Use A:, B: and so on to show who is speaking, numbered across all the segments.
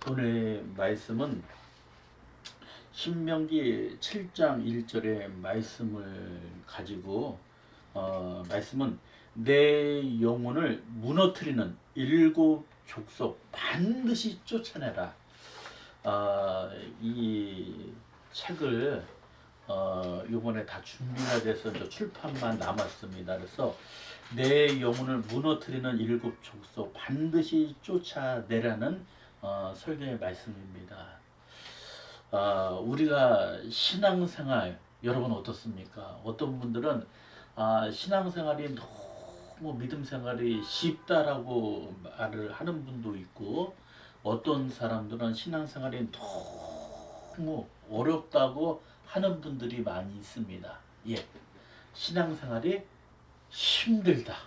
A: 오늘 말씀은 신명기 7장 1절의 말씀을 가지고 말씀은 내 영혼을 무너뜨리는 일곱 족속 반드시 쫓아내라. 이 책을 이번에 다 준비가 돼서 이제 출판만 남았습니다. 그래서 내 영혼을 무너뜨리는 일곱 족속 반드시 쫓아내라는 설교의 말씀입니다. 우리가 신앙생활 여러분 어떻습니까? 어떤 분들은 신앙생활이 너무 믿음생활이 쉽다라고 말을 하는 분도 있고, 어떤 사람들은 신앙생활이 너무 어렵다고 하는 분들이 많이 있습니다. 예, 신앙생활이 힘들다,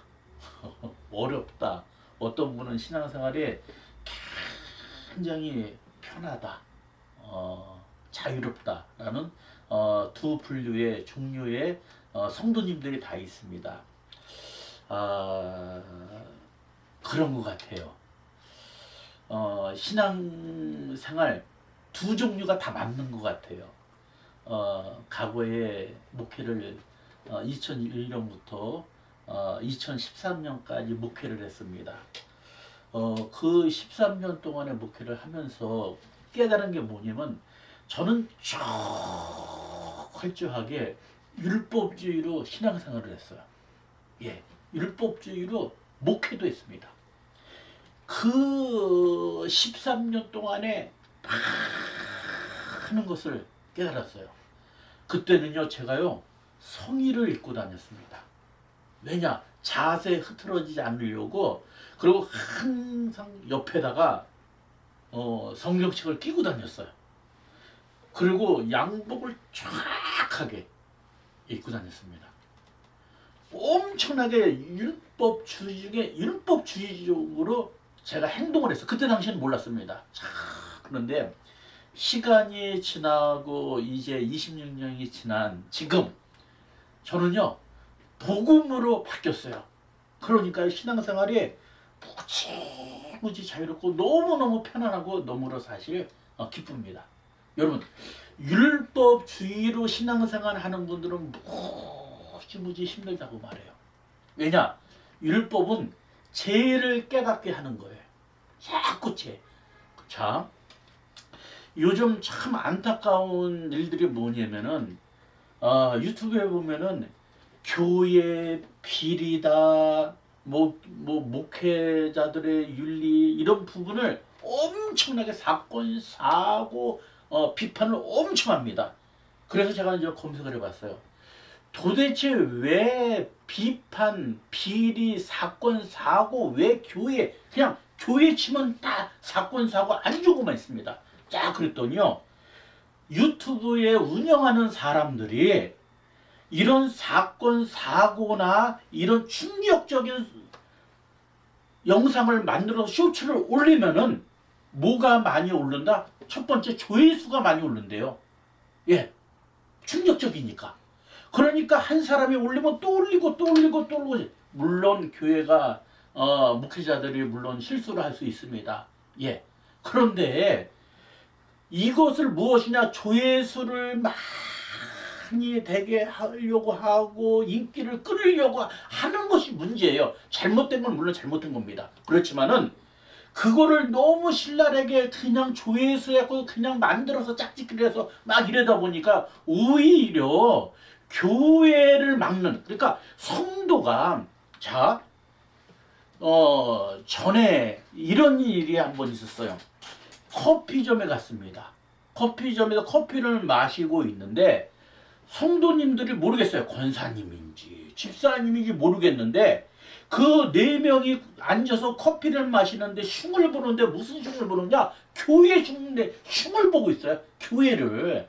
A: 어렵다. 어떤 분은 신앙생활이 굉장히 편하다, 자유롭다라는 두 분류의 종류의 성도님들이 다 있습니다. 그런 것 같아요. 신앙생활 두 종류가 다 맞는 것 같아요. 과거에 목회를 2001년부터 2013년까지 목회를 했습니다. 그 13년 동안의 목회를 하면서 깨달은 게 뭐냐면, 저는 쭉 철저하게 율법주의로 신앙생활을 했어요. 예, 율법주의로 목회도 했습니다. 그 13년 동안에 많은 것을 깨달았어요. 그때는요, 제가요 성의를 입고 다녔습니다. 왜냐? 자세 흐트러지지 않으려고. 그리고 항상 옆에다가 성경책을 끼고 다녔어요. 그리고 양복을 쫙하게 입고 다녔습니다. 엄청나게 율법주의적으로 제가 행동을 했어요. 그때 당시에는 몰랐습니다. 그런데 시간이 지나고 이제 26년이 지난 지금 저는요 복음으로 바뀌었어요. 그러니까 신앙생활이 무지무지 자유롭고 너무너무 편안하고 너무나 사실 기쁩니다. 여러분, 율법주의로 신앙생활 하는 분들은 무지무지 힘들다고 말해요. 왜냐? 율법은 죄를 깨닫게 하는 거예요. 자꾸 죄. 자, 요즘 참 안타까운 일들이 뭐냐면은 유튜브에 보면은 교회 비리다, 목회자들의 윤리 이런 부분을 엄청나게 사건 사고 비판을 엄청 합니다. 그래서 제가 이제 검색을 해봤어요. 도대체 왜 비판, 비리, 사건 사고, 왜 교회, 그냥 교회 치면 다 사건 사고 안 좋고만 있습니다. 자, 그랬더니요, 유튜브에 운영하는 사람들이 이런 사건 사고나 이런 충격적인 영상을 만들어서 쇼츠를 올리면은 뭐가 많이 오른다? 첫 번째, 조회수가 많이 오른대요. 예, 충격적이니까. 그러니까 한 사람이 올리면 또 올리고 또 올리고 또 올리고. 물론 교회가 목회자들이 물론 실수를 할 수 있습니다. 예. 그런데 이것을 무엇이냐, 조회수를 많이 되게 하려고 하고 인기를 끌으려고 하는 것이 문제예요. 잘못된 건 물론 잘못된 겁니다. 그렇지만은 그거를 너무 신랄하게 그냥 조회수하고 그냥 만들어서 짝짓기를 해서 막 이러다 보니까 오히려 교회를 막는, 그러니까 성도가, 자, 전에 이런 일이 한 번 있었어요. 커피점에 갔습니다. 커피점에서 커피를 마시고 있는데 성도님들이 모르겠어요. 권사님인지 집사님인지 모르겠는데 그 네 명이 앉아서 커피를 마시는데 흉을 보는데, 무슨 흉을 보느냐? 교회 흉인데 흉을 보고 있어요. 교회를.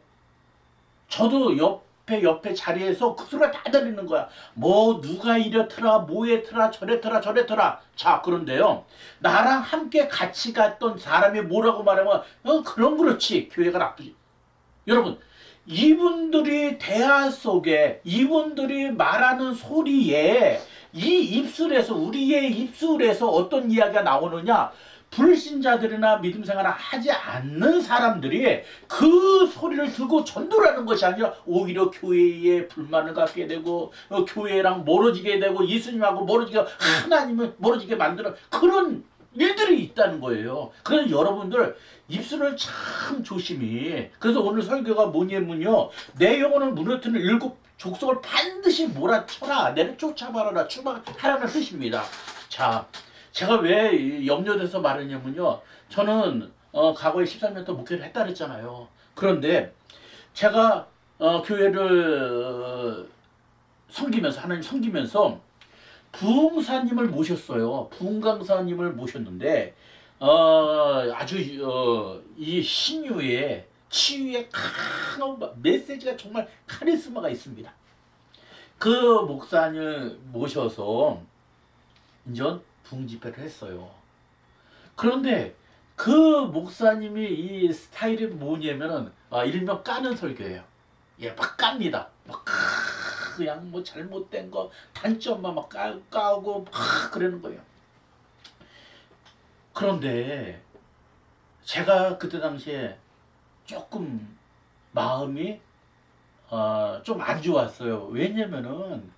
A: 저도 옆에 자리에서 그 소리가 다 들리는 거야. 뭐 누가 이렇더라, 뭐했더라, 저랬더라. 자, 그런데요, 나랑 함께 같이 갔던 사람이 뭐라고 말하면 그럼 그렇지, 교회가 나쁘지. 여러분, 이분들이 대화 속에, 이분들이 말하는 소리에, 이 입술에서, 우리의 입술에서 어떤 이야기가 나오느냐? 불신자들이나 믿음 생활을 하지 않는 사람들이 그 소리를 듣고 전도하는 것이 아니라 오히려 교회에 불만을 갖게 되고 교회랑 멀어지게 되고 예수님하고 멀어지게 하나님을 멀어지게 만드는 그런 일들이 있다는 거예요. 그래서 여러분들 입술을 참 조심히. 그래서 오늘 설교가 뭐냐면요, 내 영혼을 무너뜨리는 일곱 족속을 반드시 몰아쳐라, 내쫓아버려라, 출마하라는 뜻입니다. 자, 제가 왜 염려돼서 말했냐면요, 저는 과거에 13년 동안 목회를 했다 그랬잖아요. 그런데 제가 교회를 섬기면서, 하나님 섬기면서 부흥사님을 모셨어요. 부흥강사님을 모셨는데 아주 이 신유의 치유의 강한 메시지가 정말 카리스마가 있습니다. 그 목사님을 모셔서 이제 부흥집회를 했어요. 그런데 그 목사님이 이 스타일이 뭐냐면은 일명 까는 설교예요. 예, 막 깝니다. 막 그냥 뭐 잘못된 거 단점만 막 까고 막 그러는 거예요. 그런데 제가 그때 당시에 조금 마음이 좀 안 좋았어요. 왜냐면은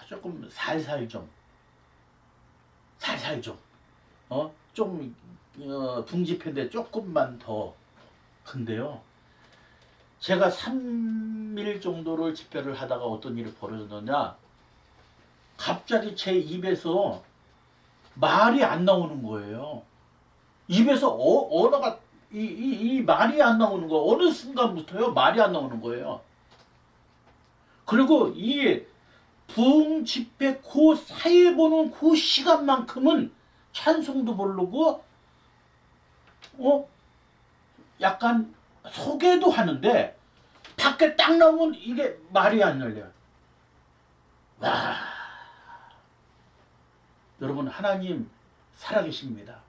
A: 조금 살살 좀 붕집회인데 조금만 더. 근데요, 제가 3일 정도를 집회를 하다가 어떤 일이 벌어졌느냐, 갑자기 제 입에서 말이 안 나오는 거예요. 입에서 언어가 이 말이 안 나오는 거예요. 어느 순간부터요 말이 안 나오는 거예요. 그리고 이 부흥 집회 그 사회 보는 그 시간만큼은 찬송도 부르고 약간 소개도 하는데 밖에 딱 나오면 이게 말이 안 열려요. 와, 여러분, 하나님 살아계십니다.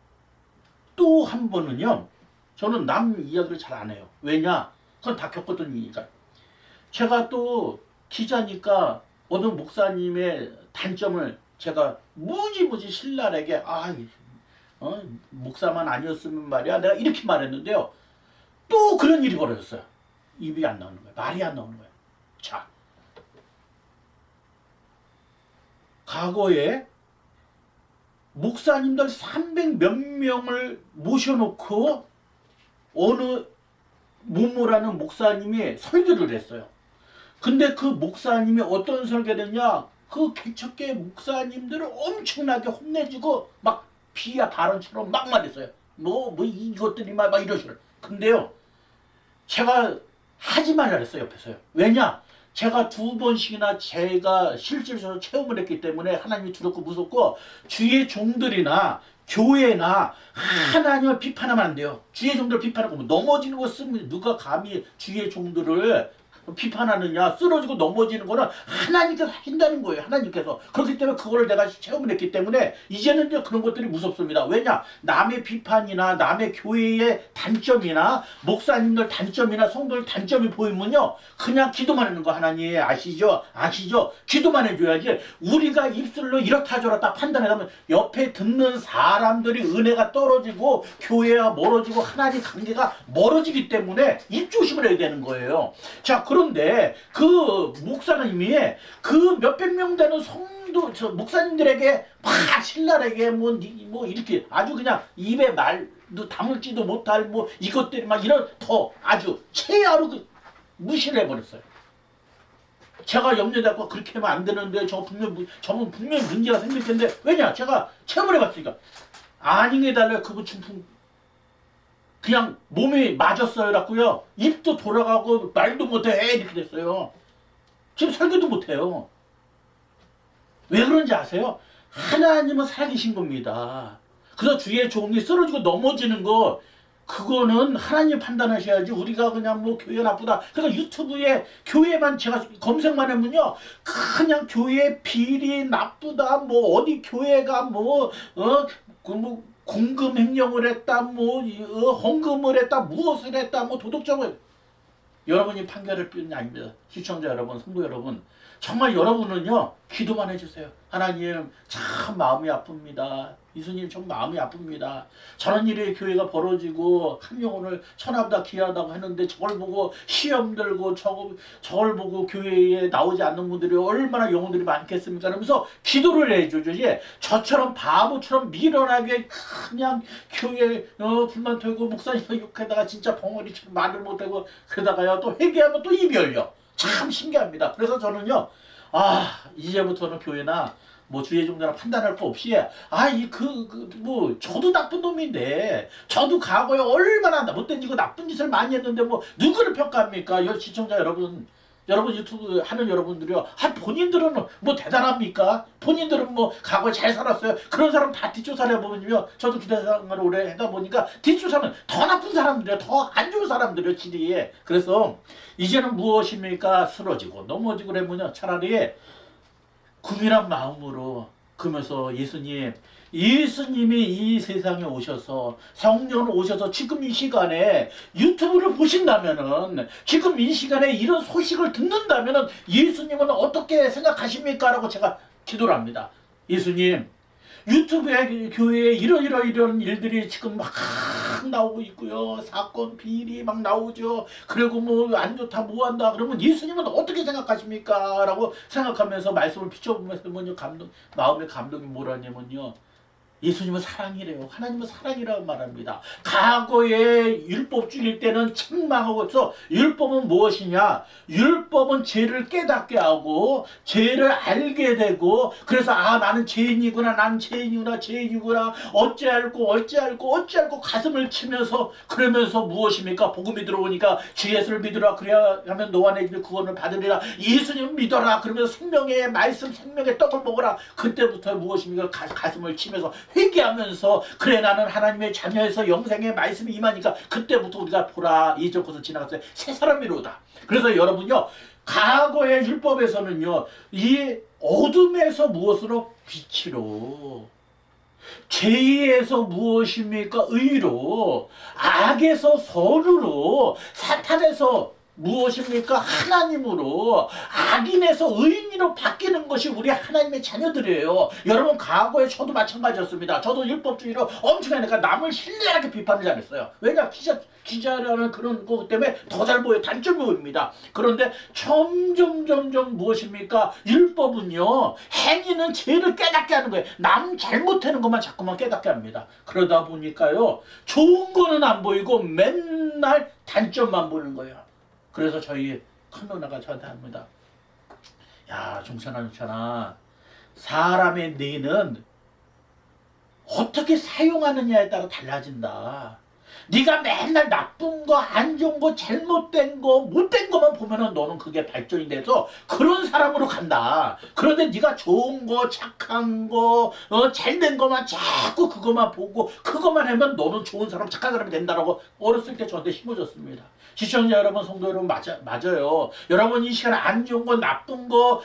A: 또 한 번은요, 저는 남 이야기를 잘 안 해요. 왜냐? 그건 다 겪었던 일이니까. 제가 또 기자니까 어느 목사님의 단점을 제가 무지무지 신랄하게 목사만 아니었으면 말이야 내가 이렇게 말했는데요, 또 그런 일이 벌어졌어요. 입이 안 나오는 거예요. 말이 안 나오는 거예요. 자, 과거에 목사님들 300 몇 명을 모셔놓고 어느 모모라는 목사님이 설교를 했어요. 근데 그 목사님이 어떤 설교를 했냐, 그 개척계 목사님들을 엄청나게 혼내주고 막 비하 발언처럼 막 말했어요. 이것들이 막 이러시려. 근데요, 제가 하지 말라 그랬어요, 옆에서요. 왜냐? 제가 2번씩이나 제가 실질적으로 체험을 했기 때문에 하나님이 두렵고 무섭고, 주의 종들이나 교회나 하나님을 비판하면 안 돼요. 주의 종들을 비판하고 넘어지는 거 쓰면 누가 감히 주의 종들을 비판하느냐, 쓰러지고 넘어지는 거는 하나님께서 하신다는 거예요. 하나님께서. 그렇기 때문에 그거를 내가 체험을 했기 때문에 이제는 이제 그런 것들이 무섭습니다. 왜냐? 남의 비판이나 남의 교회의 단점이나 목사님들 단점이나 성도들 단점이 보이면요, 그냥 기도만 하는 거. 하나님 아시죠? 기도만 해줘야지. 우리가 입술로 이렇다 저렇다 판단하면 옆에 듣는 사람들이 은혜가 떨어지고 교회와 멀어지고 하나님 관계가 멀어지기 때문에 입조심을 해야 되는 거예요. 자, 그런데 그 목사님이 그 몇백 명 되는 목사님들에게 막 신랄하게 뭐 이렇게 아주 그냥 입에 말도 다물지도 못할 이것들이 막 이런 더 아주 최하로 무시를 해버렸어요. 제가 염려되고 그렇게 하면 안 되는데 저분 분명 문제가 생길 텐데, 왜냐? 제가 체험을 해봤으니까. 아니게 달래. 그분 그냥 몸이 맞았어요. 라고요. 입도 돌아가고 말도 못해. 이렇게 됐어요. 지금 설교도 못해요. 왜 그런지 아세요? 하나님은 살아계신 겁니다. 그래서 주의 종이 쓰러지고 넘어지는 거, 그거는 하나님 판단하셔야지. 우리가 그냥 교회 나쁘다. 그러니까 유튜브에 교회만 제가 검색만 하면요, 그냥 교회 비리 나쁘다, 어디 교회가 공금 횡령을 했다, 헌금을 했다, 무엇을 했다, 도덕적으로. 여러분이 판결할 뿐이 아닙니다. 시청자 여러분, 성도 여러분, 정말 여러분은요 기도만 해주세요. 하나님 참 마음이 아픕니다. 이수님 좀 마음이 아픕니다. 저런 일이 교회가 벌어지고 한 영혼을 천하보다 귀하다고 했는데 저걸 보고 시험 들고 저걸 보고 교회에 나오지 않는 분들이 얼마나 영혼들이 많겠습니까? 그러면서 기도를 해주죠. 저처럼 바보처럼 미련하게 그냥 교회 불만 털고 목사님 욕하다가 진짜 벙어리처럼 말을 못하고 그러다가요 또 회개하면 또 입이 열려. 참 신기합니다. 그래서 저는요 이제부터는 교회나 뭐 주의 종자나 판단할 거 없이 뭐 저도 나쁜 놈인데 저도 과거에 얼마나 못된 짓고 나쁜 짓을 많이 했는데 뭐 누구를 평가합니까? 시청자 여러분 유튜브 하는 여러분들이요. 본인들은 뭐 대단합니까? 본인들은 뭐 과거에 잘 살았어요. 그런 사람 다 뒷조사를 해보면요. 저도 기대생활을 오래 하다 보니까 뒷조사는 더 나쁜 사람들이에요. 더 안 좋은 사람들이에요. 지리에. 그래서 이제는 무엇입니까? 쓰러지고 넘어지고 그러면요. 차라리 국민한 마음으로 그러면서 예수님이 이 세상에 오셔서 성령 오셔서 지금 이 시간에 유튜브를 보신다면은 지금 이 시간에 이런 소식을 듣는다면은 예수님은 어떻게 생각하십니까? 라고 제가 기도를 합니다. 예수님 유튜브에 교회에 이런 일들이 지금 막 나오고 있고요. 사건 비리 막 나오죠. 그리고 뭐 안 좋다 뭐 한다 그러면 예수님은 어떻게 생각하십니까? 라고 생각하면서 말씀을 비춰보면서 마음의 감동이 뭐라냐면요. 예수님은 사랑이래요. 하나님은 사랑이라고 말합니다. 과거에 율법주의일 때는 책망하고 있어. 율법은 무엇이냐? 율법은 죄를 깨닫게 하고 죄를 알게 되고 그래서 나는 죄인이구나 어찌할꼬 가슴을 치면서 그러면서 무엇입니까? 복음이 들어오니까 주 예수를 믿으라 그래야 하면 너와 내 집이 구원을 받으리라. 예수님 믿어라 그러면서 생명의 말씀 생명의 떡을 먹어라. 그때부터 무엇입니까? 가슴을 치면서 회개하면서 그래 나는 하나님의 자녀에서 영생의 말씀이 임하니까 그때부터 우리가 보라 이전 것을 지나갔어요. 새 사람이로다. 그래서 여러분요 과거의 율법에서는요 이 어둠에서 무엇으로 빛으로 죄에서 무엇입니까? 의로 악에서 선으로 사탄에서 무엇입니까? 하나님으로 악인에서 의인으로 바뀌는 것이 우리 하나님의 자녀들이에요. 여러분 과거에 저도 마찬가지였습니다. 저도 율법주의로 엄청 하니까 남을 신랄하게 비판을 잘했어요. 왜냐? 기자라는 그런 것 때문에 더 잘 보여요. 단점이 보입니다. 그런데 점점 무엇입니까? 율법은요 행위는 죄를 깨닫게 하는 거예요. 남 잘못하는 것만 자꾸만 깨닫게 합니다. 그러다 보니까요 좋은 거는 안 보이고 맨날 단점만 보는 거예요. 그래서 저희 큰 누나가 저한테 합니다. 야 종찬아 사람의 뇌는 어떻게 사용하느냐에 따라 달라진다. 네가 맨날 나쁜 거, 안 좋은 거, 잘못된 거, 못된 거만 보면은 너는 그게 발전이 돼서 그런 사람으로 간다. 그런데 네가 좋은 거, 착한 거, 잘된 거만 자꾸 그거만 보고 그거만 하면 너는 좋은 사람, 착한 사람이 된다라고 어렸을 때 저한테 심어줬습니다. 시청자 여러분, 성도 여러분 맞아요. 여러분 이 시간에 안 좋은 거, 나쁜 거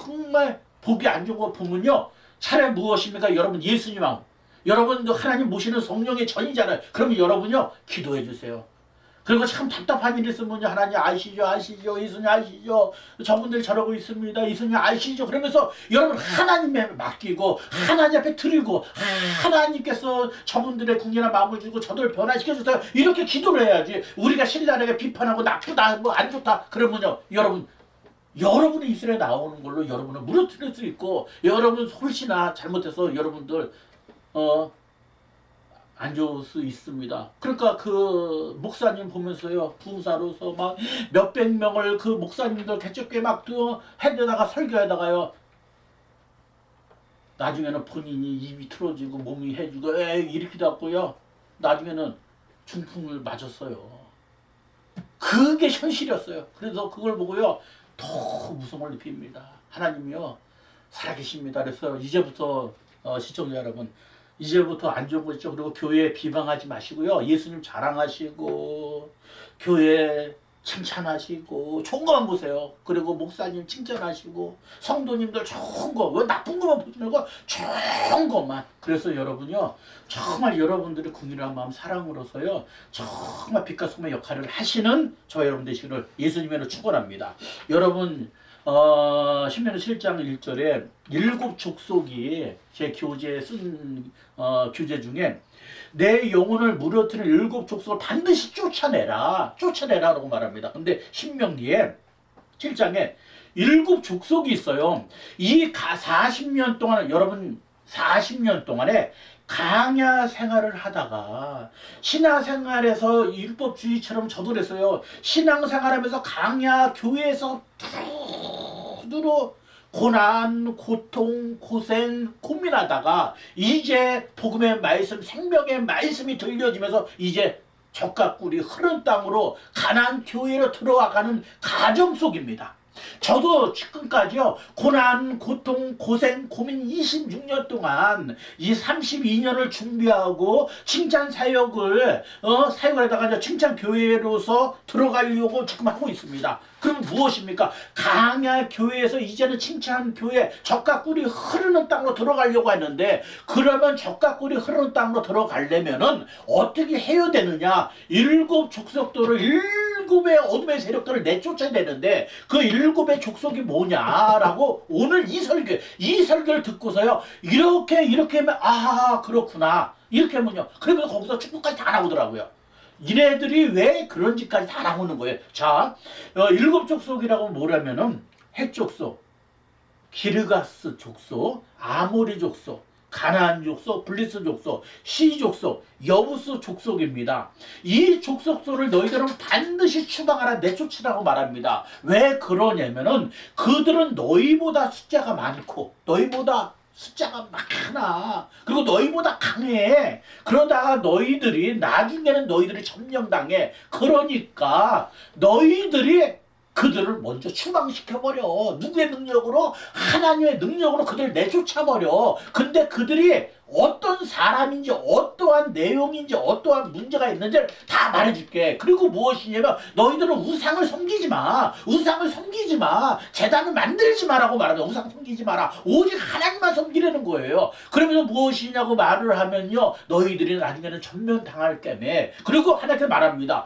A: 정말 보기 안 좋은 거 보면요. 차라리 무엇입니까? 여러분 예수님하고 여러분도 하나님 모시는 성령의 전이잖아요. 그러면 여러분요 기도해 주세요. 그리고 참 답답한 일 있으면 하나님 아시죠 예수님 아시죠 저분들 저러고 있습니다 예수님 아시죠 그러면서 여러분 하나님에 맡기고 하나님 앞에 드리고 하나님께서 저분들의 궁핍한 마음을 주고 저들을 변화시켜 주세요 이렇게 기도를 해야지. 우리가 신랄하게 비판하고 나쁘다 뭐 안 좋다 그러면요 여러분의 입술에 나오는 걸로 여러분을 무너뜨릴 수 있고 여러분 혹시나 잘못해서 여러분들 안 좋을 수 있습니다. 그러니까 그 목사님 보면서요 부사로서 막 몇백 명을 그 목사님들 개척교회 막 해대다가 설교하다가요 나중에는 본인이 입이 틀어지고 몸이 해지고 이렇게 됐고요 나중에는 중풍을 맞았어요. 그게 현실이었어요. 그래서 그걸 보고요 더 무서움을 느낍니다. 하나님이요 살아계십니다. 그래서 이제부터 시청자 여러분 이제부터 안 좋은 거 있죠. 그리고 교회 비방하지 마시고요. 예수님 자랑하시고 교회 칭찬하시고 좋은 것만 보세요. 그리고 목사님 칭찬하시고 성도님들 좋은 거, 왜 나쁜 것만 보지 말고 좋은 것만. 그래서 여러분요, 정말 여러분들의 궁일한 마음 사랑으로서요, 정말 빛과 소금의 역할을 하시는 저 여러분 되시기를 예수님으로 축원합니다. 여러분, 신명기 7장 1절에 일곱 족속이 제 교재에 쓴 교재 중에 내 영혼을 무너뜨리는 일곱 족속을 반드시 쫓아내라라고 말합니다. 근데 신명기에 7장에 일곱 족속이 있어요. 이 40년 동안, 여러분 40년 동안에 강야 생활을 하다가 신앙생활에서 율법주의처럼 저도 그랬어요. 신앙생활하면서 강야 교회에서 두루 고난, 고통, 고생, 고민하다가 이제 복음의 말씀, 생명의 말씀이 들려지면서 이제 젖과 꿀이 흐른 땅으로 가나안 교회로 들어가는 가정 속입니다. 저도 지금까지요, 고난, 고통, 고생, 고민 26년 동안 이 32년을 준비하고 칭찬 사역을 사역을 하다가 칭찬 교회로서 들어가려고 지금 하고 있습니다. 그럼 무엇입니까? 강야 교회에서 이제는 칭찬 교회, 젖과 꿀이 흐르는 땅으로 들어가려고 했는데, 그러면 젖과 꿀이 흐르는 땅으로 들어가려면은 어떻게 해야 되느냐? 일곱 족속들을, 일곱의 어둠의 세력들을 내쫓아야 되는데, 그 일곱의 족속이 뭐냐라고 오늘 이 설교를 듣고서요, 이렇게 하면 그렇구나, 이렇게 하면요, 그러면 거기서 축복까지 다 나오더라고요. 이네들이 왜 그런 짓까지 다 나오는 거예요. 자, 일곱 족속이라고 뭐라면은 헷 족속, 기르가스 족속, 아모리 족속, 가나안 족속, 블리스 족속, 시 족속, 여부스 족속입니다. 이 족속들을 너희들은 반드시 추방하라, 내쫓으라고 말합니다. 왜 그러냐면은 그들은 너희보다 숫자가 많고 너희보다 숫자가 많아. 그리고 너희보다 강해. 그러다가 나중에는 너희들이 점령당해. 그러니까 너희들이 그들을 먼저 추방시켜버려. 누구의 능력으로? 하나님의 능력으로 그들을 내쫓아버려. 근데 그들이 어떤 사람인지, 어떠한 내용인지, 어떠한 문제가 있는지를 다 말해줄게. 그리고 무엇이냐면 너희들은 우상을 섬기지 마. 우상을 섬기지 마. 제단을 만들지 마라고 말하면, 우상 섬기지 마라. 오직 하나님만 섬기려는 거예요. 그러면서 무엇이냐고 말을 하면요, 너희들이 나중에는 전면당할 게매. 그리고 하나님께 말합니다.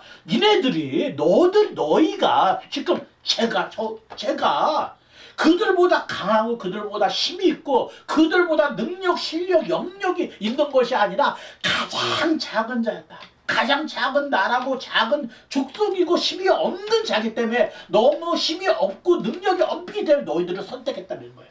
A: 너희가 지금 제가 그들보다 강하고 그들보다 힘이 있고 그들보다 능력, 실력, 영역이 있는 것이 아니라 가장 작은 자였다. 가장 작은 나라고 작은 족속이고 힘이 없는 자기 때문에, 너무 힘이 없고 능력이 없기 때문에 너희들을 선택했다는 거예요.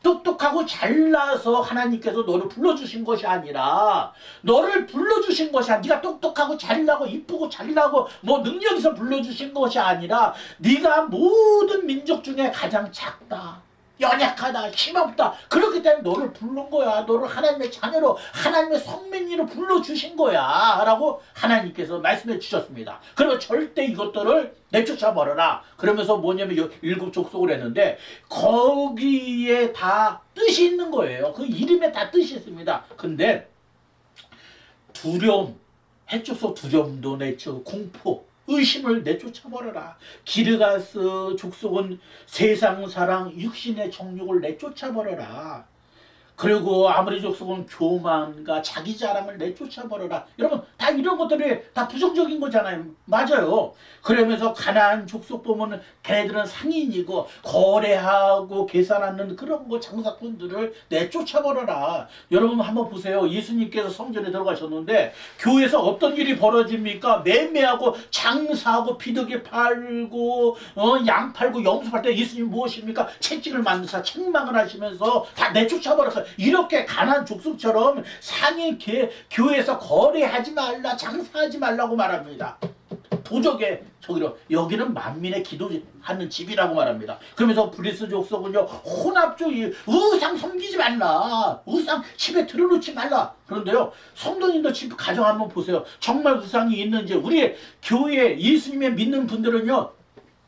A: 똑똑하고 잘나서 하나님께서 너를 불러주신 것이 아니라, 네가 똑똑하고 잘나고 이쁘고 잘나고 뭐 능력 있어 불러주신 것이 아니라, 네가 모든 민족 중에 가장 작다, 연약하다, 힘없다. 그렇기 때문에 너를 부른 거야. 너를 하나님의 자녀로, 하나님의 성민이로 불러주신 거야 라고 하나님께서 말씀해 주셨습니다. 그러면 절대 이것들을 내쫓아버려라. 그러면서 뭐냐면 일곱 족속을 했는데, 거기에 다 뜻이 있는 거예요. 그 이름에 다 뜻이 있습니다. 근데 두려움, 해족속 두려움도 내쳐, 공포, 의심을 내쫓아버려라. 기르가스 족속은 세상 사랑, 육신의 정욕을 내쫓아버려라. 그리고 아모리 족속은 교만과 자기 자랑을 내쫓아버려라. 여러분, 다 이런 것들이 다 부정적인 거잖아요. 맞아요. 그러면서 가나안 족속 보면은 걔네들은 상인이고 거래하고 계산하는 그런 거 장사꾼들을 내쫓아버려라. 여러분 한번 보세요. 예수님께서 성전에 들어가셨는데 교회에서 어떤 일이 벌어집니까? 매매하고 장사하고 비둘기 팔고 양 팔고 영수할 때 예수님 무엇입니까? 채찍을 만드사 책망을 하시면서 다 내쫓아버렸어요. 이렇게 가난한 족속처럼 상인 교회에서 거래하지 말라, 장사하지 말라고 말합니다. 도적의 저기로, 여기는 만민의 기도하는 집이라고 말합니다. 그러면서 브리스 족속은요, 혼합주의, 우상 섬기지 말라, 우상 집에 들어놓지 말라. 그런데요, 성도님도 집 가정 한번 보세요. 정말 우상이 있는지. 우리 교회 예수님의 믿는 분들은요,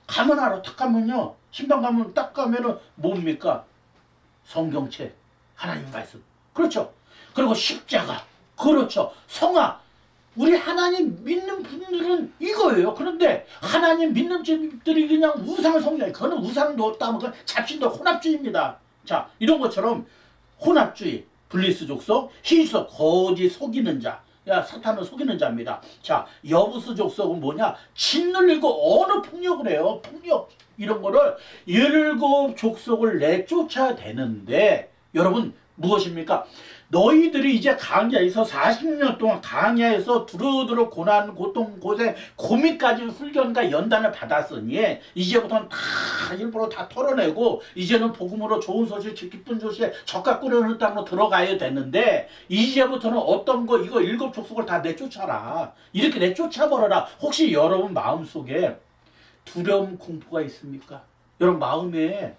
A: 가면 알아. 딱 가면요, 신방 가면 딱 가면은 뭡니까? 성경책, 하나님 말씀. 그렇죠. 그리고 십자가. 그렇죠. 성화. 우리 하나님 믿는 분들은 이거예요. 그런데 하나님 믿는 분들이 그냥 우상을 섬겨요. 그거는 우상을 놓았다 하면 그건 잡신도 혼합주의입니다. 자, 이런 것처럼 혼합주의, 블리스 족속, 희석, 거짓 속이는 자. 야, 사탄은 속이는 자입니다. 자, 여부수 족속은 뭐냐? 짓눌리고 언어 폭력을 해요. 폭력. 이런 거를 17 족속을 내쫓아야 되는데 여러분 무엇입니까? 너희들이 이제 강야에서 40년 동안 강야에서 두루두루 고난, 고통, 고생, 고민까지 훈련과 연단을 받았으니 이제부터는 다 일부러 다 털어내고 이제는 복음으로 좋은 소식, 기쁜 소식, 적과 끓여오는 땅으로 들어가야 되는데 이제부터는 어떤 거 이거 7 족속을 다 내쫓아라. 이렇게 내쫓아버려라. 혹시 여러분 마음속에 두려움, 공포가 있습니까? 여러분 마음에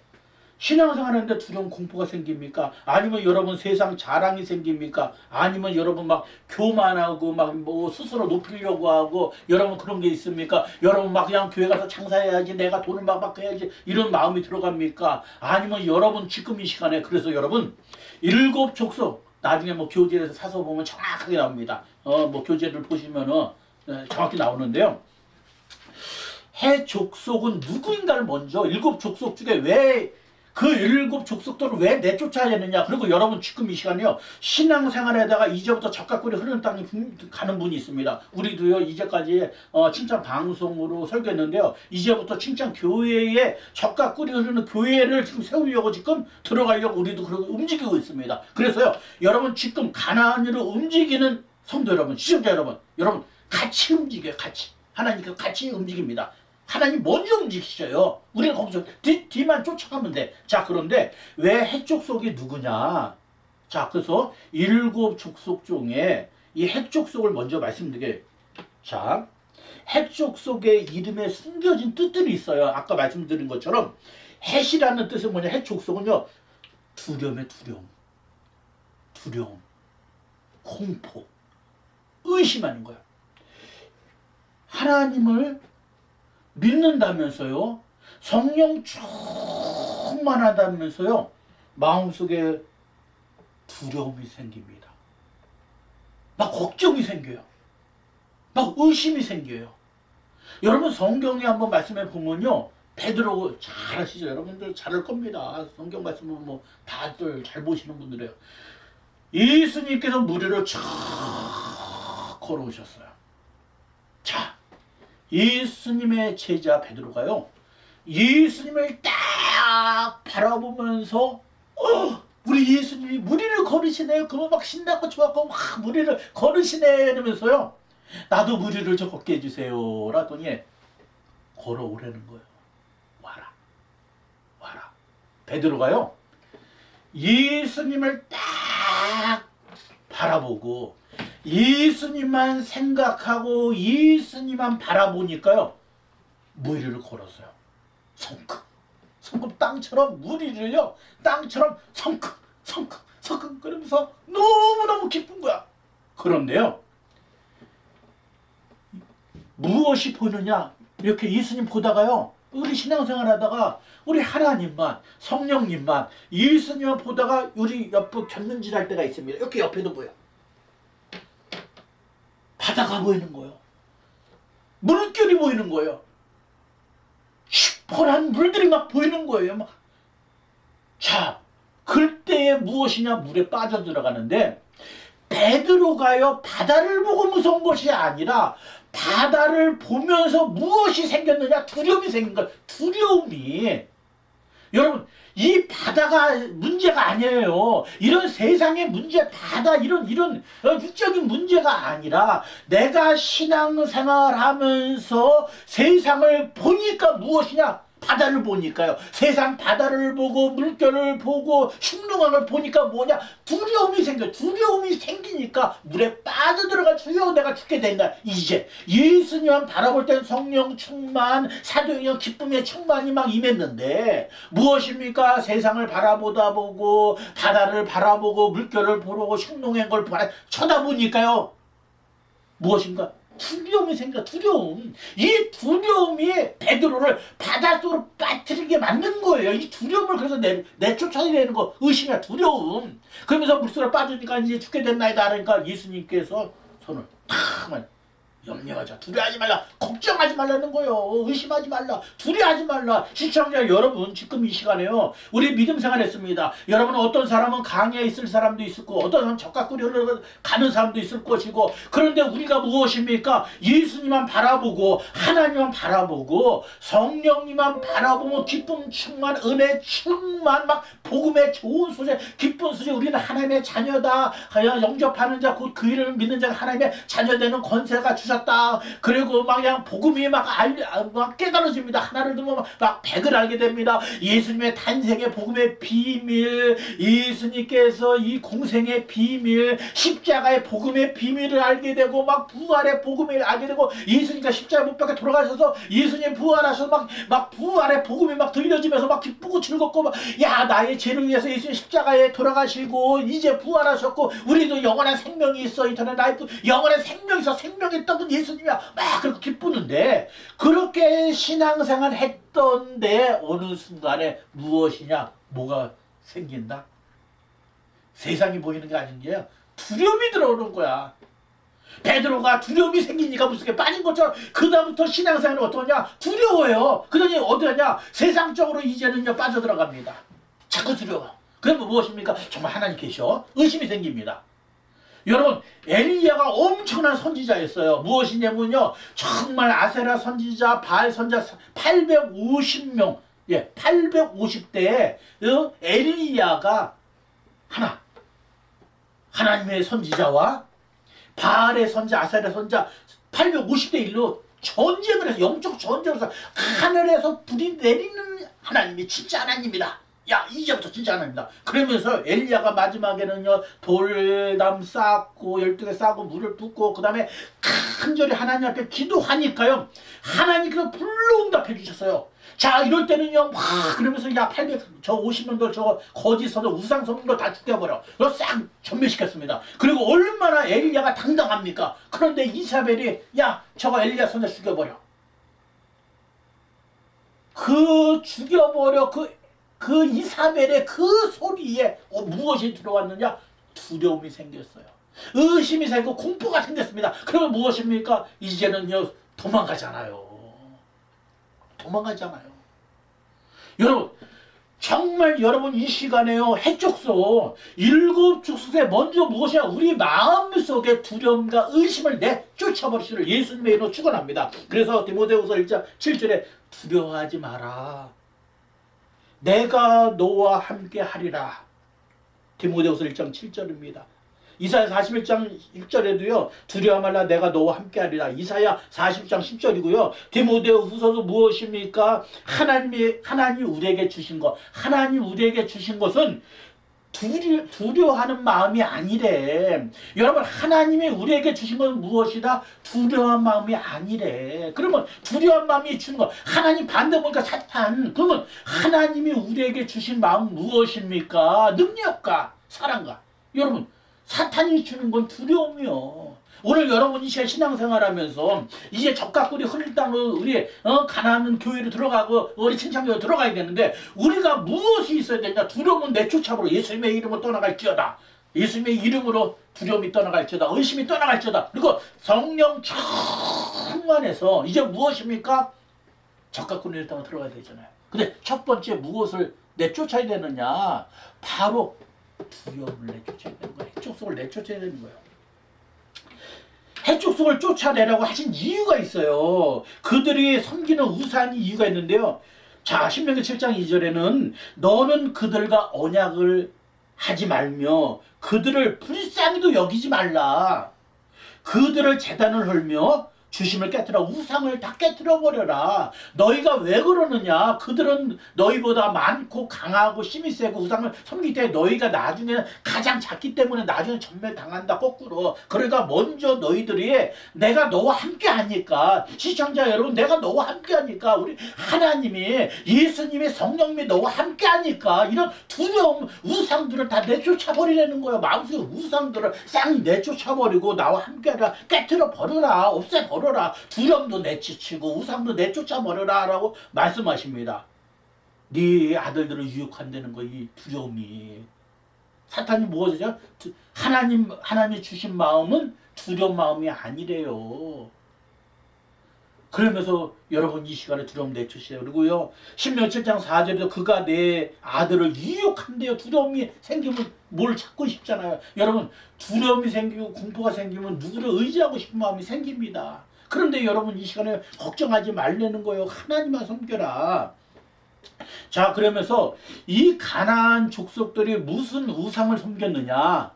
A: 신앙생활하는데 두려움, 공포가 생깁니까? 아니면 여러분 세상 자랑이 생깁니까? 아니면 여러분 막 교만하고 막 뭐 스스로 높이려고 하고 여러분 그런 게 있습니까? 여러분 막 그냥 교회 가서 장사해야지 내가 돈을 막 해야지 이런 마음이 들어갑니까? 아니면 여러분 지금 이 시간에 그래서 여러분 7 족속 나중에 뭐 교재에서 사서 보면 정확하게 나옵니다. 뭐 교재를 보시면은 정확히 나오는데요. 해 족속은 누구인가를 먼저 7 족속 중에 왜 그 7 족속들을 왜 내쫓아야 되느냐. 그리고 여러분 지금 이 시간이요. 신앙생활에다가 이제부터 적과 꿀이 흐르는 땅에 가는 분이 있습니다. 우리도요. 이제까지 칭찬 방송으로 설교했는데요. 이제부터 칭찬 교회에 적과 꿀이 흐르는 교회를 지금 세우려고 지금 들어가려고 우리도 그러고 움직이고 있습니다. 그래서요. 여러분 지금 가나안으로 움직이는 성도 여러분, 시청자 여러분 같이 움직여요. 같이. 하나님께서 같이 움직입니다. 하나님 먼저 움직이셔요. 우리는 거기서 뒤만 쫓아가면 돼. 자, 그런데 왜 핵족속이 누구냐? 자, 그래서 7 족속 중에 이 핵족속을 먼저 말씀드릴게요. 자, 핵족속의 이름에 숨겨진 뜻들이 있어요. 아까 말씀드린 것처럼 핵이라는 뜻은 뭐냐? 핵족속은요. 두려움의 두려움, 공포, 의심하는 거예요. 하나님을 믿는다면서요. 성령 충만하다면서요. 마음속에 두려움이 생깁니다. 막 걱정이 생겨요. 막 의심이 생겨요. 여러분 성경에 한번 말씀해 보면요. 베드로 잘 아시죠? 여러분들 잘할 겁니다. 성경 말씀은 뭐 다들 잘 보시는 분들이에요. 예수님께서 무리를 쫙 걸어오셨어요. 자, 예수님의 제자 베드로가요. 예수님을 딱 바라보면서 우리 예수님이 무리를 걸으시네요. 그거 막 신나고 좋았고 막 무리를 걸으시네 이러면서요. 나도 무리를 좀 걷게 해주세요. 라더니 걸어오라는 거예요. 와라. 베드로가요. 예수님을 딱 바라보고 예수님만 생각하고 예수님만 바라보니까요. 무리를 걸었어요. 성큼 땅처럼 무리를요. 땅처럼 성큼 그러면서 너무너무 기쁜 거야. 그런데요. 무엇이 보느냐. 이렇게 예수님 보다가요. 우리 신앙생활 하다가 우리 하나님만 성령님만 예수님만 보다가 우리 옆에 견눈질 할 때가 있습니다. 이렇게 옆에도 보여. 바다가 보이는 거예요. 물결이 보이는 거예요. 시퍼런 물들이 막 보이는 거예요. 막. 자, 그때에 무엇이냐? 물에 빠져 들어가는데 베드로가요. 바다를 보고 무서운 것이 아니라 바다를 보면서 무엇이 생겼느냐? 두려움이 생긴 거예요. 두려움이. 여러분, 이 바다가 문제가 아니에요. 이런 세상의 문제, 바다 이런 육적인 문제가 아니라 내가 신앙생활하면서 세상을 보니까 무엇이냐? 바다를 보니까요. 세상 바다를 보고 물결을 보고 흉흉함을 보니까 뭐냐? 두려움이 생겨. 두려움이 생기니까 물에 빠져들어가 주여 내가 죽게 된다. 이제 예수님 바라볼 땐 성령 충만, 사도행전 기쁨의 충만이 막 임했는데 무엇입니까? 세상을 바라보다 보고 바다를 바라보고 물결을 보고 흉흉한 걸 쳐다보니까요. 무엇인가? 두려움이 생겨. 두려움. 이 두려움이 베드로를 바닷속으로 빠뜨리게 만든 거예요. 이 두려움을 그래서 내쫓아야 되는 거. 의심이야. 두려움. 그러면서 물속에 빠지니까 이제 죽게 됐나이다. 그러니까 예수님께서 손을 탁 염려하자. 두려워하지 말라. 걱정하지 말라는 거예요. 의심하지 말라. 두려워하지 말라. 시청자 여러분, 지금 이 시간에요. 우리 믿음 생활했습니다. 여러분, 어떤 사람은 강에 있을 사람도 있을 거고, 어떤 사람은 적각구리 가는 사람도 있을 것이고, 그런데 우리가 무엇입니까? 예수님만 바라보고, 하나님만 바라보고, 성령님만 바라보면 기쁨 충만, 은혜 충만, 막 복음의 좋은 소재, 기쁜 소재, 우리는 하나님의 자녀다. 영접하는 자, 곧 그 이름을 믿는 자가 하나님의 자녀되는 권세가 주셨다. 그리고 막 그냥 복음이 막 깨달아집니다. 하나를 두면 막 백을 알게 됩니다. 예수님의 탄생의 복음의 비밀, 예수님께서 이 공생의 비밀, 십자가의 복음의 비밀을 알게 되고, 막 부활의 복음을 알게 되고, 예수님과 십자가 못 박혀 돌아가셔서 예수님 부활하셔서 막 부활의 복음이 막 들려지면서 막 기쁘고 즐겁고, 막 야, 나의 죄를 위해서 예수님 십자가에 돌아가시고 이제 부활하셨고 우리도 영원한 생명이 있어. 이터널 라이프, 영원한 생명이 있어. 생명이 있다고 예수님이야. 막 그렇게 기쁘는데, 그렇게 신앙생활 했던데 어느 순간에 무엇이냐, 뭐가 생긴다? 세상이 보이는 게 아닌 게요, 두려움이 들어오는 거야. 베드로가 두려움이 생기니까 무섭게 빠진 것처럼 그 다음부터 신앙생활은 어떠냐? 두려워요. 그러니 어디 가냐? 세상적으로 이제는요 빠져들어갑니다. 자꾸 두려워. 그러면 무엇입니까? 정말 하나님 계셔? 의심이 생깁니다. 여러분, 엘리야가 엄청난 선지자였어요. 무엇이냐면요, 정말 아세라 선지자, 바알 선지자 850명, 850대에 엘리야가 하나님의 선지자와 바알의 선지자, 아세라 선지자 850대 1로 전쟁을 해서, 영적 전쟁을 해서 하늘에서 불이 내리는 하나님이 진짜 하나님이다. 야, 이제부터 진짜 하나님이다. 그러면서 엘리야가 마지막에는요, 돌담 쌓고 12개 쌓고 물을 붓고 그 다음에 간절히 하나님 앞에 기도하니까요, 하나님께서 불로 응답해 주셨어요. 자, 이럴 때는요, 막 그러면서 야, 50명들 저 거짓 선도 우상 선도 다 죽여버려. 이거 싹 전멸시켰습니다. 그리고 얼마나 엘리야가 당당합니까? 그런데 이사벨이 야, 저거 엘리야 선자 죽여버려. 죽여버려. 그 이사벨의 그 소리에 무엇이 들어왔느냐? 두려움이 생겼어요. 의심이 생기고 공포가 생겼습니다. 그러면 무엇입니까? 이제는요, 도망가잖아요. 여러분, 정말 여러분 이 시간에요, 해촉소, 7축소에 먼저 무엇이야? 우리 마음속에 두려움과 의심을 내쫓아버리시를 예수님의 이름으로 축원합니다. 그래서 디모데후서 1장 7절에 두려워하지 마라. 내가 너와 함께 하리라. 디모데후서 1장 7절입니다. 이사야 41장 1절에도요, 두려워 말라, 내가 너와 함께 하리라. 이사야 40장 10절이고요. 디모데후서도 무엇입니까? 하나님이 우리에게 주신 것, 하나님 우리에게 주신 것은 두려워하는 마음이 아니래. 여러분, 하나님이 우리에게 주신 것은 무엇이다? 두려워한 마음이 아니래. 그러면 두려워한 마음이 주는 거, 하나님 반대 보니까 사탄. 그러면 하나님이 우리에게 주신 마음 무엇입니까? 능력과 사랑과. 여러분, 사탄이 주는 건 두려움이요. 오늘 여러분이 신앙생활하면서 이제 적각구리 흐릴 땅으로 우리 가나안 교회로 들어가고 우리 칭찬교회 들어가야 되는데, 우리가 무엇이 있어야 되냐? 두려움은 내쫓아버려. 예수님의 이름으로 떠나갈지어다. 예수님의 이름으로 두려움이 떠나갈지어다. 의심이 떠나갈지어다. 그리고 성령 충만해서 이제 무엇입니까? 적각구리 땅으로 들어가야 되잖아요. 근데 첫 번째 무엇을 내쫓아야 되느냐? 바로 두려움을 내쫓아야 되는 거예요. 해촉속을 내쫓아야 되는 거예요. 해촉속을 쫓아내라고 하신 이유가 있어요. 그들이 섬기는 우상이 이유가 있는데요. 자, 신명기 7장 2절에는 너는 그들과 언약을 하지 말며 그들을 불쌍히도 여기지 말라. 그들을 제단을 헐며 주심을 깨뜨려 우상을 다 깨뜨려 버려라. 너희가 왜 그러느냐? 그들은 너희보다 많고 강하고 힘이 세고 우상을 섬기기 때문에 너희가 나중에는 가장 작기 때문에 나중에 전멸당한다. 거꾸로. 그러니까 먼저 너희들이 내가 너와 함께 하니까, 시청자 여러분, 내가 너와 함께 하니까, 우리 하나님이 예수님의 성령님이 너와 함께 하니까 이런 두려움 우상들을 다 내쫓아 버리라는 거예요. 마음속에 우상들을 싹 내쫓아 버리고 나와 함께 하라. 깨뜨려 버려라. 없애 버려라. 두려움도 내치치고 우상도 내쫓아 버려라 라고 말씀하십니다. 네 아들들을 유혹한다는 거, 이 두려움이. 사탄이 무엇이죠? 하나님이 주신 마음은 두려운 마음이 아니래요. 그러면서 여러분 이 시간에 두려움 내주세요. 그리고요 신명기 7장 4절에도 그가 내 아들을 유혹한대요. 두려움이 생기면 뭘 찾고 싶잖아요. 여러분 두려움이 생기고 공포가 생기면 누구를 의지하고 싶은 마음이 생깁니다. 그런데 여러분 이 시간에 걱정하지 말라는 거예요. 하나님만 섬겨라. 자, 그러면서 이 가나안 족속들이 무슨 우상을 섬겼느냐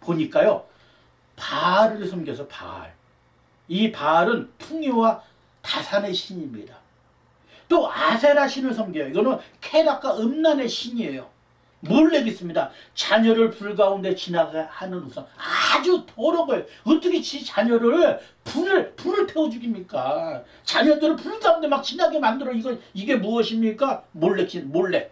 A: 보니까요 바알을 섬겨서 바알. 이 바알은 풍요와 다산의 신입니다. 또 아세라 신을 섬겨요. 이거는 쾌락과 음란의 신이에요. 몰래겠습니다. 자녀를 불 가운데 지나게 하는 우상. 아주 더러운 거예요. 어떻게 지 자녀를 불을 태워 죽입니까? 자녀들을 불 가운데 막 지나게 만들어. 이게 무엇입니까? 몰래신, 몰래.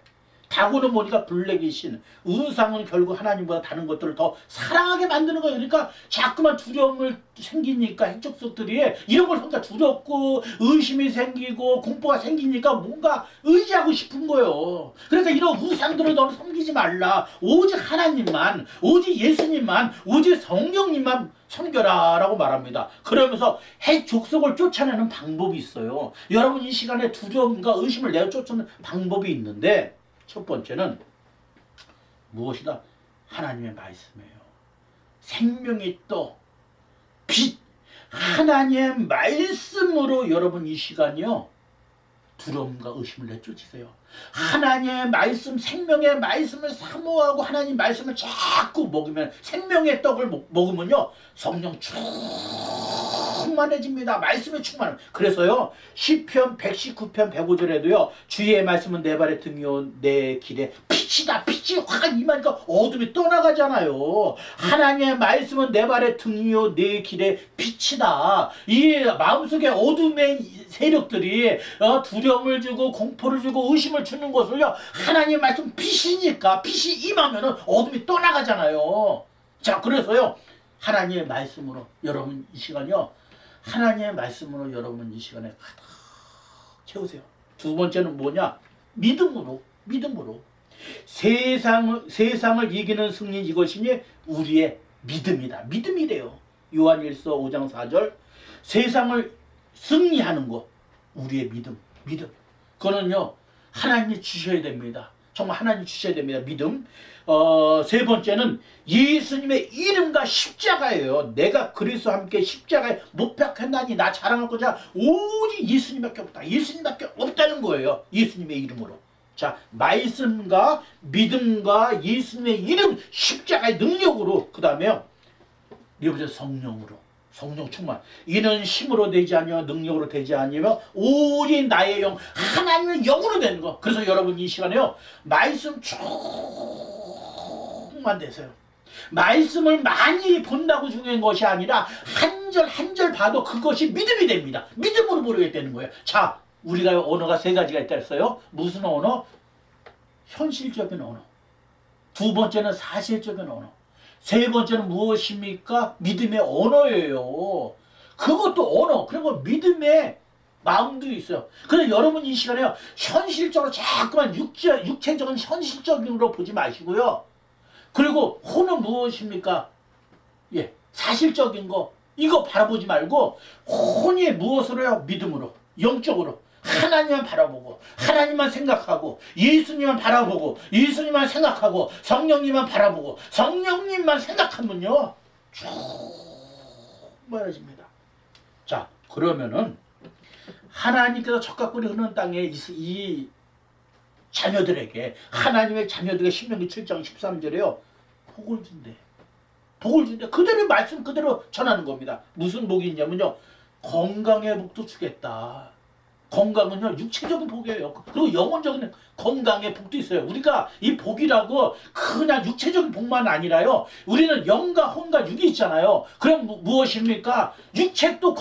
A: 다고는 보니까 블랙의 신, 우상은 결국 하나님보다 다른 것들을 더 사랑하게 만드는 거예요. 그러니까 자꾸만 두려움을 생기니까 핵족속들이 이런 걸 보니까 두렵고 의심이 생기고 공포가 생기니까 뭔가 의지하고 싶은 거예요. 그러니까 이런 우상들을 너는 섬기지 말라. 오직 하나님만, 오직 예수님만, 오직 성령님만 섬겨라 라고 말합니다. 그러면서 핵족속을 쫓아내는 방법이 있어요. 여러분 이 시간에 두려움과 의심을 내어 쫓아내는 방법이 있는데 첫 번째는 무엇이다? 하나님의 말씀이에요. 생명의 떡, 빛, 하나님의 말씀으로 여러분 이 시간이요 두려움과 의심을 내쫓으세요. 하나님의 말씀, 생명의 말씀을 사모하고 하나님 말씀을 자꾸 먹으면 생명의 떡을 먹으면요 성령 충만해집니다. 말씀에 충만해. 그래서요 시편 119편 105절에도요 주의 말씀은 내 발의 등이요 내 길에 빛이다. 빛이 확 임하니까 어둠이 떠나가잖아요. 하나님의 말씀은 내 발의 등이요 내 길에 빛이다. 이 마음속에 어둠의 세력들이 두려움을 주고 공포를 주고 의심을 주는 것을요 하나님의 말씀 빛이니까 빛이 임하면 어둠이 떠나가잖아요. 자, 그래서요 하나님의 말씀으로 여러분 이 시간이요 하나님의 말씀으로 여러분 이 시간에 가득 채우세요. 두 번째는 뭐냐? 믿음으로. 세상을 이기는 승리 이것이니 우리의 믿음이다. 믿음이래요. 요한일서 5장 4절 세상을 승리하는 것 우리의 믿음. 그거는요 하나님이 주셔야 됩니다. 정말 하나님 주셔야 됩니다. 믿음. 세 번째는 예수님의 이름과 십자가예요. 내가 그리스도와 함께 십자가에 못 박혔나니 나 자랑할 거자 오직 예수님밖에 없다. 예수님밖에 없다는 거예요. 예수님의 이름으로. 자, 말씀과 믿음과 예수님의 이름 십자가의 능력으로 그 다음에요 네 번째 성령으로. 성령 충만. 이는 힘으로 되지 아니며 능력으로 되지 아니며 오직 나의 영 하나님의 영으로 되는 거. 그래서 여러분 이 시간에요 말씀 충만 되세요. 말씀을 많이 본다고 중요한 것이 아니라 한 절 한 절 봐도 그것이 믿음이 됩니다. 믿음으로 보려게 되는 거예요. 자, 우리가 언어가 세 가지가 있다 했어요. 무슨 언어? 현실적인 언어. 두 번째는 사실적인 언어. 세 번째는 무엇입니까? 믿음의 언어예요. 그것도 언어. 그리고 믿음의 마음도 있어요. 그래서 여러분 이 시간에 현실적으로 자꾸만 육체적인 현실적으로 보지 마시고요. 그리고 혼은 무엇입니까? 예, 사실적인 거 이거 바라보지 말고 혼이 무엇으로요? 믿음으로, 영적으로. 하나님만 바라보고 하나님만 생각하고 예수님만 바라보고 예수님만 생각하고 성령님만 바라보고 성령님만 생각하면요 충만해집니다. 자, 그러면은 하나님께서 적각불이 흐르는 땅에 이 자녀들에게 하나님의 자녀들에게 신명기 7장 13절에요 복을 준대. 복을 준대. 그대로 말씀 그대로 전하는 겁니다. 무슨 복이 있냐면요 건강의 복도 주겠다. 건강은요 육체적인 복이에요. 그리고 영혼적인 건강의 복도 있어요. 우리가 이 복이라고 그냥 육체적인 복만 아니라요 우리는 영과 혼과 육이 있잖아요. 그럼 무엇입니까? 육체도